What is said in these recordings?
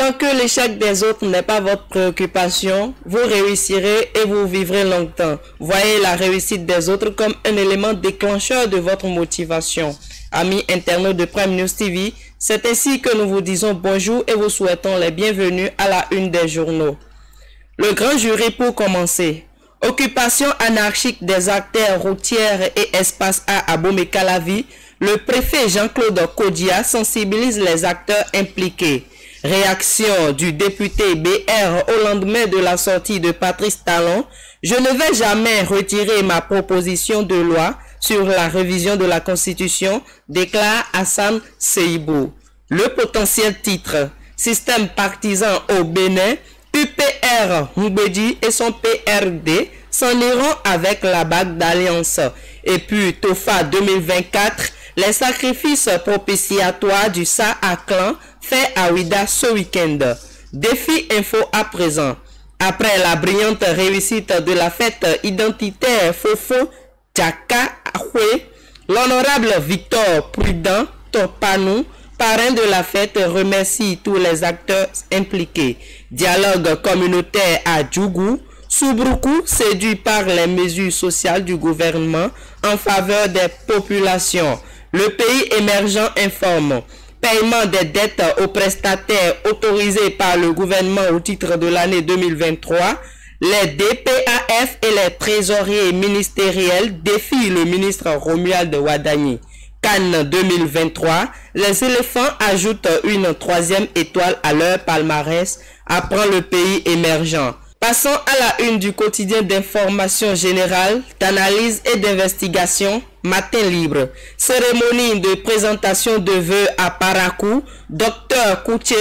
Tant que l'échec des autres n'est pas votre préoccupation, vous réussirez et vous vivrez longtemps. Voyez la réussite des autres comme un élément déclencheur de votre motivation. Amis internautes de Prime News TV, c'est ainsi que nous vous disons bonjour et vous souhaitons les bienvenus à la une des journaux. Le grand jury pour commencer. Occupation anarchique des artères routières et espaces à Abomey-Calavi. Le préfet Jean-Claude Kodia sensibilise les acteurs impliqués. Réaction du député BR au lendemain de la sortie de Patrice Talon. Je ne vais jamais retirer ma proposition de loi sur la révision de la Constitution, déclare Hassan Seibou. Le potentiel titre. Système partisan au Bénin. UPR Mbedi et son PRD s'en iront avec la bague d'alliance. Et puis TOFA 2024, les sacrifices propitiatoires du Sa-A-Clan fait à Ouida ce week-end. Défi info à présent. Après la brillante réussite de la fête identitaire Fofo Tchaka Ahwe, l'honorable Victor Prudent Topanou, parrain de la fête, remercie tous les acteurs impliqués. Dialogue communautaire à Djougou. Soubroukou, séduit par les mesures sociales du gouvernement en faveur des populations. Le pays émergent informe. Paiement des dettes aux prestataires autorisés par le gouvernement au titre de l'année 2023. Les DPAF et les trésoriers ministériels défient le ministre Romuald Wadani. Cannes 2023, les éléphants ajoutent une troisième étoile à leur palmarès, apprend le pays émergent. Passons à la une du quotidien d'information générale, d'analyse et d'investigation, Matin Libre. Cérémonie de présentation de vœux à Parakou, Docteur Koutié,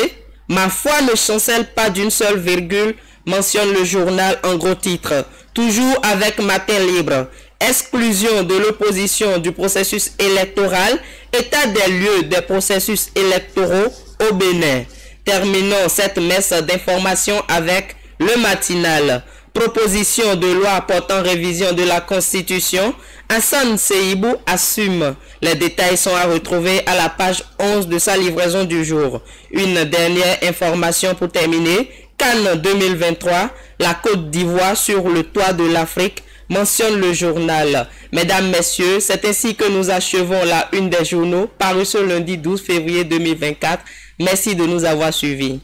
ma foi ne chancelle pas d'une seule virgule, mentionne le journal en gros titre. Toujours avec Matin Libre. Exclusion de l'opposition du processus électoral, état des lieux des processus électoraux au Bénin. Terminons cette messe d'information avec le matinal. Proposition de loi portant révision de la Constitution. Hassan Seibou assume. Les détails sont à retrouver à la page 11 de sa livraison du jour. Une dernière information pour terminer. Cannes 2023, la Côte d'Ivoire sur le toit de l'Afrique, mentionne le journal. Mesdames, messieurs, c'est ainsi que nous achevons la une des journaux parue ce lundi 12 février 2024. Merci de nous avoir suivis.